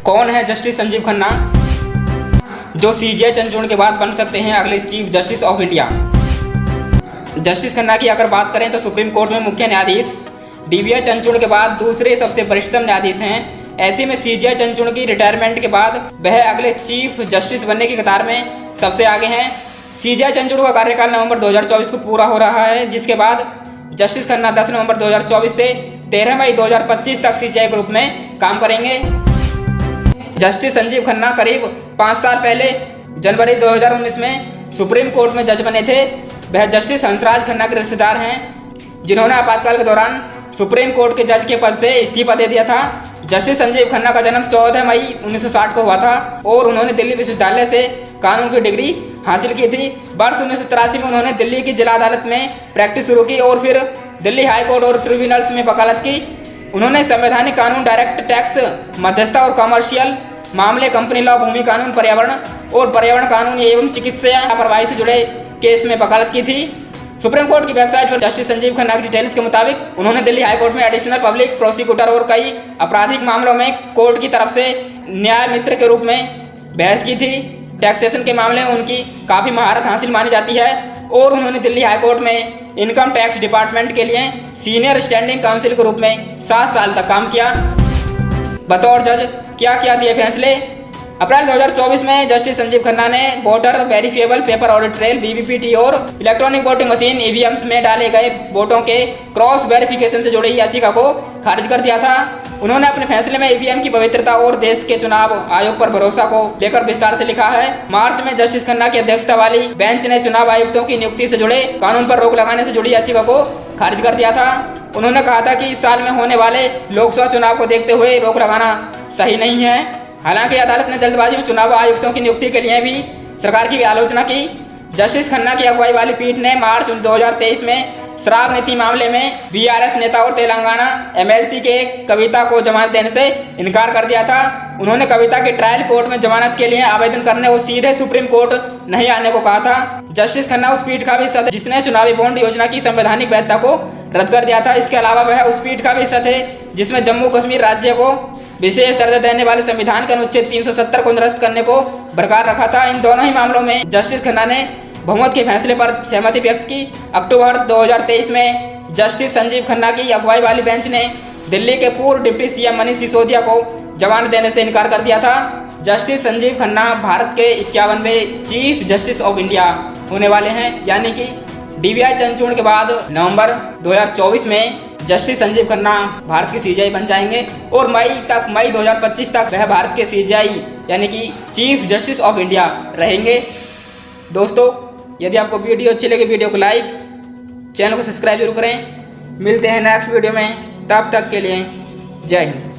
कौन है जस्टिस संजीव खन्ना जो सीजीआई चंद्रचूड़ के बाद बन सकते हैं अगले chief justice of India? Justice Khanna की अगर बात करें तो सुप्रीम कोर्ट में मुख्य न्यायाधीश डीवाई चंद्रचूड़ के बाद दूसरे सबसे वरिष्ठतम न्यायाधीश हैं। ऐसे में सीजीआई चंद्रचूड़ की रिटायरमेंट के बाद वह अगले चीफ जस्टिस बनने की कतार में सबसे आगे हैं। सीजीआई चंद्रचूड़ का कार्यकाल नवंबर 2024 को पूरा हो रहा है, जिसके बाद जस्टिस खन्ना 10 नवंबर 2024 से 13 मई 2025 तक सीजीआई ग्रुप में काम करेंगे। जस्टिस संजीव खन्ना करीब 5 साल पहले जनवरी 2019 में सुप्रीम कोर्ट में जज बने थे। वह जस्टिस हंसराज खन्ना के रिश्तेदार हैं, जिन्होंने आपातकाल के दौरान सुप्रीम कोर्ट के जज के पद से इस्तीफा दे दिया था। जस्टिस संजीव खन्ना का जन्म 14 मई 1960 को हुआ था और उन्होंने दिल्ली विश्वविद्यालय से कानून की डिग्री हासिल की थी। वर्ष 1983 में उन्होंने दिल्ली की जिला अदालत में प्रैक्टिस शुरू की और फिर दिल्ली हाई कोर्ट और ट्रिब्यूनल्स में वकालत की। उन्होंने संवैधानिक कानून, डायरेक्ट टैक्स, मध्यस्थता और कमर्शियल मामले, कंपनी लॉ, भूमि कानून, पर्यावरण और पर्यावरण कानून एवं चिकित्सा लापरवाही से जुड़े केस में वकालत की थी। सुप्रीम कोर्ट की वेबसाइट पर जस्टिस संजीव खन्ना की डिटेल्स के मुताबिक उन्होंने दिल्ली हाई कोर्ट में एडिशनल पब्लिक प्रोसिक्यूटर और कई आपराधिक मामलों में कोर्ट की तरफ से न्याय मित्र के रूप में बहस की थी। टैक्सेशन के मामले में उनकी काफ़ी महारत हासिल मानी जाती है और उन्होंने दिल्ली हाई कोर्ट में इनकम टैक्स डिपार्टमेंट के लिए सीनियर स्टैंडिंग काउंसिल के रूप में 7 साल तक काम किया। बतौर जज क्या क्या दिए फैसले? अप्रैल 2024 में जस्टिस संजीव खन्ना ने voter verifiable paper audit trail VVPT और इलेक्ट्रॉनिक वोटिंग मशीन ईवीएम्स में डाले गए वोटों के क्रॉस वेरिफिकेशन से जुड़ी याचिका को खारिज कर दिया था। उन्होंने अपने फैसले में ईवीएम की पवित्रता और देश के चुनाव आयोग पर भरोसा को लेकर विस्तार से लिखा है। मार्च में जस्टिस खन्ना की अध्यक्षता वाली बेंच ने चुनाव आयुक्तों की नियुक्ति से जुड़े कानून पर रोक लगाने से जुड़ी याचिका को खारिज कर दिया था। उन्होंने कहा था कि इस साल में होने वाले लोकसभा चुनाव को देखते हुए रोक लगाना सही नहीं है। हालांकि अदालत ने जल्दबाजी में चुनाव आयुक्तों की नियुक्ति के लिए भी सरकार की आलोचना की। जस्टिस खन्ना की अगुवाई वाली पीठ ने मार्च 2023 में शराब नीति मामले में बीआरएस नेता और तेलंगाना एमएलसी के कविता को जमानत देने से इनकार कर दिया था। उन्होंने कविता के ट्रायल कोर्ट में जमानत के लिए आवेदन करने और सीधे सुप्रीम कोर्ट नहीं आने को कहा था। जस्टिस खन्ना उस पीठ का भी सदस्य जिसने चुनावी बॉन्ड योजना की संवैधानिक वैधता को रद्द कर दिया था। इसके अलावा वह उस पीठ का भी सदस्य थे जिसमें जम्मू कश्मीर राज्य को विशेष दर्जा देने वाले संविधान के अनुच्छेद 370 को निरस्त करने को बरकरार रखा था। इन दोनों ही मामलों में जस्टिस खन्ना ने बहुमत के फैसले पर सहमति व्यक्त की। अक्टूबर 2023 में जस्टिस संजीव खन्ना की अगुवाई वाली बेंच ने दिल्ली के पूर्व डिप्टी सीएम मनीष सिसोदिया को जमानत देने से इनकार कर दिया था। जस्टिस संजीव खन्ना भारत के 51वें चीफ जस्टिस ऑफ इंडिया होने वाले हैं, यानी कि डीवाई चंद्रचूड़ के बाद नवंबर 2024 में जस्टिस संजीव खन्ना भारत के सीजीआई बन जाएंगे और मई 2025 तक वह भारत के सीजीआई यानी कि चीफ जस्टिस ऑफ इंडिया रहेंगे। दोस्तों, यदि आपको वीडियो अच्छी लगे वीडियो को लाइक, चैनल को सब्सक्राइब जरूर करें। मिलते हैं नेक्स्ट वीडियो में, तब तक के लिए जय हिंद।